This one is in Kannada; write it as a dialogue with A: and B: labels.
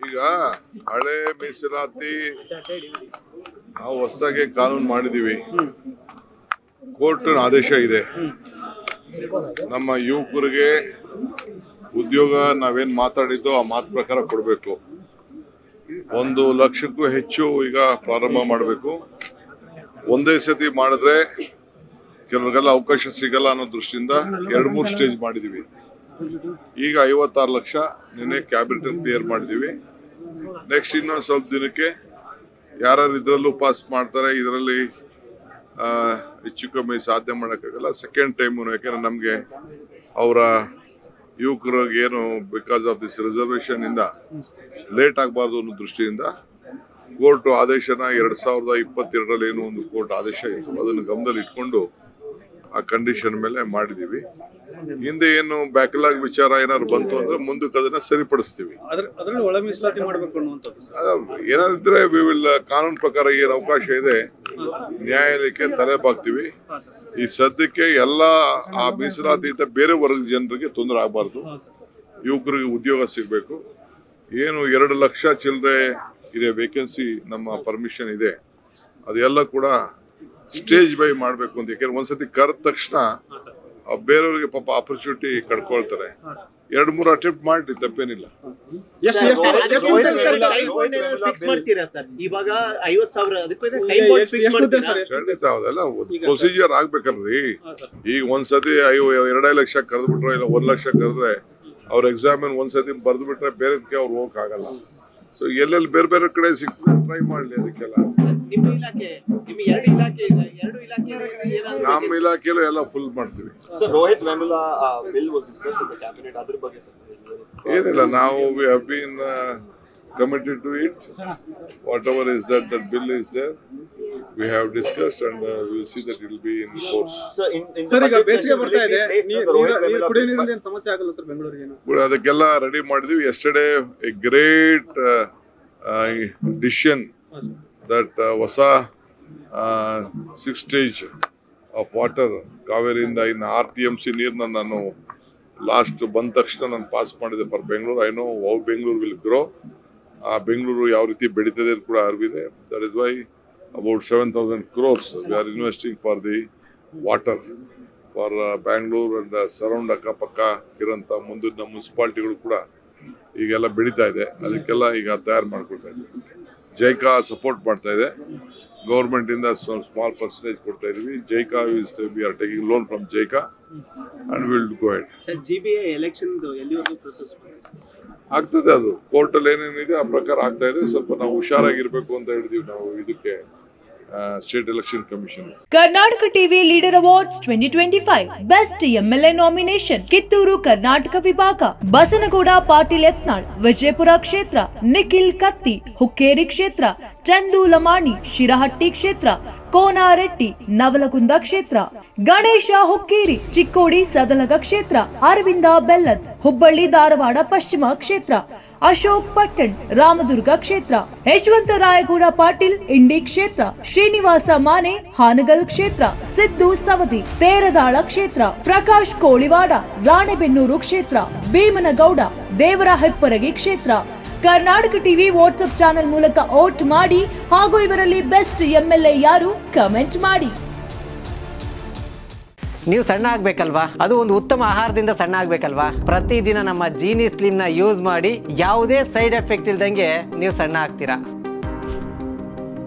A: ಈಗ ಹಳೆ ಮೀಸಲಾತಿ ನಾವು ಹೊಸದಾಗಿ ಕಾನೂನು ಮಾಡಿದೀವಿ. ಕೋರ್ಟ್ ಆದೇಶ ಇದೆ. ನಮ್ಮ ಯುವಕರಿಗೆ ಉದ್ಯೋಗ ನಾವೇನ್ ಮಾತಾಡಿದ್ದು ಆ ಮಾತು ಪ್ರಕಾರ ಕೊಡಬೇಕು. 1 ಲಕ್ಷಕ್ಕೂ ಹೆಚ್ಚು ಈಗ ಪ್ರಾರಂಭ ಮಾಡಬೇಕು. ಒಂದೇ ಸತಿ ಮಾಡಿದ್ರೆ ಕೆಲವರಿಗೆಲ್ಲ ಅವಕಾಶ ಸಿಗಲ್ಲ ಅನ್ನೋ ದೃಷ್ಟಿಯಿಂದ 2-3 ಸ್ಟೇಜ್ ಮಾಡಿದೀವಿ. ಈಗ 56 ಲಕ್ಷ ನಿನ್ನೆ ಕ್ಯಾಬಿನೆಟ್ ಕ್ಲಿಯರ್ ಮಾಡಿದೀವಿ. ನೆಕ್ಸ್ಟ್ ಇನ್ನೊಂದು ಸ್ವಲ್ಪ ದಿನಕ್ಕೆ ಯಾರು ಇದ್ರಲ್ಲೂ ಪಾಸ್ ಮಾಡ್ತಾರೆ, ಇದರಲ್ಲಿ ಹೆಚ್ಚು ಕಮ್ಮಿ ಸಾಧನೆ ಮಾಡೋಕ್ಕಾಗಲ್ಲ. ಸೆಕೆಂಡ್ ಟೈಮು ಯಾಕೆಂದ್ರೆ ನಮಗೆ ಅವರ ಯುವಕರಿಗೆ ಏನು ಬಿಕಾಸ್ ಆಫ್ ದಿಸ್ ರಿಸರ್ವೇಶನ್ ಇಂದ ಲೇಟ್ ಆಗಬಾರ್ದು ಅನ್ನೋ ದೃಷ್ಟಿಯಿಂದ ಕೋರ್ಟ್ ಆದೇಶನ 2022ರಲ್ಲಿ ಏನೋ ಒಂದು ಕೋರ್ಟ್ ಆದೇಶ ಇತ್ತು, ಅದನ್ನು ಗಮನದಲ್ಲಿ ಇಟ್ಕೊಂಡು ಆ ಕಂಡೀಷನ್ ಮೇಲೆ ಮಾಡಿದೀವಿ. ಹಿಂದೆ ಏನು ಬ್ಯಾಕ್ಲಾಗ್ ವಿಚಾರ ಏನಾದ್ರು ಬಂತು ಅಂದ್ರೆ ಮುಂದಕ್ಕೆ ಅದನ್ನ ಸರಿಪಡಿಸ್ತೀವಿ. ಏನಾದ್ರೆ ಕಾನೂನು ಪ್ರಕಾರ ಏನು ಅವಕಾಶ ಇದೆ ನ್ಯಾಯಾಲಯಕ್ಕೆ ತಲೆ ಬಾಗ್ತೀವಿ. ಈ ಸದ್ಯಕ್ಕೆ ಎಲ್ಲ ಆ ಮೀಸಲಾತಿ ಬೇರೆ ವರ್ಗದ ಜನರಿಗೆ ತೊಂದರೆ ಆಗಬಾರ್ದು, ಯುವಕರಿಗೆ ಉದ್ಯೋಗ ಸಿಗಬೇಕು. ಏನು 2 ಲಕ್ಷ ಚಿಲ್ಲರೆ ಇದೆ ವೇಕೆನ್ಸಿ, ನಮ್ಮ ಪರ್ಮಿಷನ್ ಇದೆ, ಅದೆಲ್ಲ ಕೂಡ ಸ್ಟೇಜ್ ಬೈ ಮಾಡಬೇಕು ಅಂತ. ಯಾಕೆಂದ್ರೆ ಒಂದ್ಸತಿ ಕರೆದ ತಕ್ಷಣ ಬೇರೆಯವ್ರಿಗೆ ಪಾಪ ಆಪರ್ಚುನಿಟಿ ಕಳ್ಕೊಳ್ತಾರೆ. 2-3 ಅಟೆಂಪ್ಟ್ ಮಾಡಿ ತಪ್ಪೇನಿಲ್ಲ. ಪ್ರೊಸೀಜರ್ ಆಗ್ಬೇಕಲ್ರಿ. ಈಗ ಒಂದ್ಸತಿ 2 ಲಕ್ಷ ಕರೆದ್ಬಿಟ್ರೆ ಇಲ್ಲ 1 ಲಕ್ಷ ಕರೆದ್ರೆ ಅವ್ರ ಎಕ್ಸಾಮಿನ್ ಒಂದ್ಸತಿ ಬರ್ದು ಬಿಟ್ರೆ ಬೇರೆದಕ್ಕೆ ಅವ್ರು ಹೋಗಕ್ ಆಗಲ್ಲ. ಸೊ ಎಲ್ಲೆಲ್ಲಿ ಬೇರೆ ಬೇರೆ ಕಡೆ ಸಿಗ್ತದೆ ಟ್ರೈ ಮಾಡ್ಲಿ. ಅದಕ್ಕೆಲ್ಲ ನಮ್ಮ ಇಲಾಖೆಯಲ್ಲೂ ಎಲ್ಲ ಫುಲ್ ಮಾಡ್ತೀವಿ. ಏನಿಲ್ಲ, ನಾವು we have been committed to it. Whatever is that bill is there, we have discussed and we will see that it will be in force.
B: Sir, ಈಗ ಬೇಸಿಗೆ ಬರ್ತಾ ಇದೆ, ಕುಡಿಯುವ ನೀರಿನ ಸಮಸ್ಯೆ ಆಗಲ್ಲ ಸರ್ ಬೆಂಗಳೂರಿಗೆ?
A: ಅದಕ್ಕೆಲ್ಲ ರೆಡಿ ಮಾಡಿದ್ವಿ. yesterday a great decision that ಹೊಸ 6 stage of water ಕಾವೇರಿಯಿಂದ ಇನ್ನು 6 TMC ನೀರನ್ನ ನಾನು ಲಾಸ್ಟ್ ಬಂದ ತಕ್ಷಣ ನಾನು ಪಾಸ್ ಮಾಡಿದೆ for Bengaluru. I know how Bengaluru will grow. ಆ ಬೆಂಗಳೂರು ಯಾವ ರೀತಿ ಬೆಳೀತದೆ ಕೂಡ ಅರಿವಿದೆ. That is why about 7,000 crores we are investing for the water for Bangalore and surround ಅಕ್ಕಪಕ್ಕ ಇರೋಂಥ ಮುಂದಿನ ಮುನ್ಸಿಪಾಲಿಟಿಗಳು ಕೂಡ ಈಗೆಲ್ಲ ಬೆಳೀತಾ ಇದೆ. ಅದಕ್ಕೆಲ್ಲ ಈಗ ತಯಾರು ಮಾಡ್ಕೊಳ್ತಾ ಇದ್ದೀವಿ. ಜೈಕಾ ಸಪೋರ್ಟ್ ಮಾಡ್ತಾ ಇದೆ. ಗೌರ್ಮೆಂಟ್ ಇಂದ ಸ್ಮಾಲ್ ಪರ್ಸೆಂಟೇಜ್ ಕೊಡ್ತಾ ಇದೀವಿ. JICA we are taking loan from JICA and we will go ahead.
B: Sir, GBA election ಎಲ್ಲಿವರೆಗೂ ಪ್ರೊಸೆಸ್
A: ಆಗ್ತದೆ, ಅದು ಕೋರ್ಟ್ ಅಲ್ಲಿ ಏನೇನಿದೆ ಆ ಪ್ರಕಾರ ಆಗ್ತಾ ಇದೆ. ಸ್ವಲ್ಪ ನಾವು ಹುಷಾರಾಗಿರ್ಬೇಕು ಅಂತ ಹೇಳಿದೀವಿ ನಾವು ಇದಕ್ಕೆ state election commission.
C: Karnataka TV leader awards 2025 best MLA nomination Kittur Karnataka ವಿಭಾಗ ಬಸನಗೌಡ ಪಾಟೀಲ್ ಯತ್ನಾಳ್ ವಿಜಯಪುರ ಕ್ಷೇತ್ರ, ನಿಖಿಲ್ ಕತ್ತಿ ಹುಕ್ಕೇರಿ ಕ್ಷೇತ್ರ, ಚಂದು ಲಮಾಣಿ ಶಿರಹಟ್ಟಿ ಕ್ಷೇತ್ರ, ಕೋನಾರೆಡ್ಡಿ ನವಲಗುಂದ ಕ್ಷೇತ್ರ, ಗಣೇಶ ಹುಕ್ಕೇರಿ ಚಿಕ್ಕೋಡಿ ಸದಲಗ ಕ್ಷೇತ್ರ, ಅರವಿಂದ ಬೆಲ್ಲದ್ ಹುಬ್ಬಳ್ಳಿ ಧಾರವಾಡ ಪಶ್ಚಿಮ ಕ್ಷೇತ್ರ, ಅಶೋಕ್ ಪಟ್ಟಣ್ ರಾಮದುರ್ಗ ಕ್ಷೇತ್ರ, ಯಶವಂತ ರಾಯಗೌಡ ಪಾಟೀಲ್ ಇಂಡಿ ಕ್ಷೇತ್ರ, ಶ್ರೀನಿವಾಸ ಮಾನೆ ಹಾನಗಲ್ ಕ್ಷೇತ್ರ, ಸಿದ್ದು ಸವದಿ ತೇರದಾಳ ಕ್ಷೇತ್ರ, ಪ್ರಕಾಶ್ ಕೋಳಿವಾಡ ರಾಣೆಬೆನ್ನೂರು ಕ್ಷೇತ್ರ, ಭೀಮನಗೌಡ ದೇವರ ಹೆಪ್ಪರಗಿ ಕ್ಷೇತ್ರ. ಕರ್ನಾಟಕ ಟಿವಿ ವಾಟ್ಸ್ಆಪ್ ಚಾನೆಲ್ ಮೂಲಕ ವೋಟ್ ಮಾಡಿ ಹಾಗೂ ಇವರಲ್ಲಿ ಬೆಸ್ಟ್ MLA ಯಾರು ಕಮೆಂಟ್ ಮಾಡಿ.
D: ನೀವು ಸಣ್ಣ ಆಗಬೇಕಲ್ವಾ? ಅದು ಒಂದು ಉತ್ತಮ ಆಹಾರದಿಂದ ಸಣ್ಣ ಆಗಬೇಕಲ್ವಾ? ಪ್ರತಿದಿನ ನಮ್ಮ ಜೀನಿ ಸ್ಲಿಮ್ನ ಯೂಸ್ ಮಾಡಿ ಯಾವುದೇ ಸೈಡ್ ಎಫೆಕ್ಟ್ ಇಲ್ದಂಗೆ ನೀವು ಸಣ್ಣ ಆಗ್ತೀರಾ.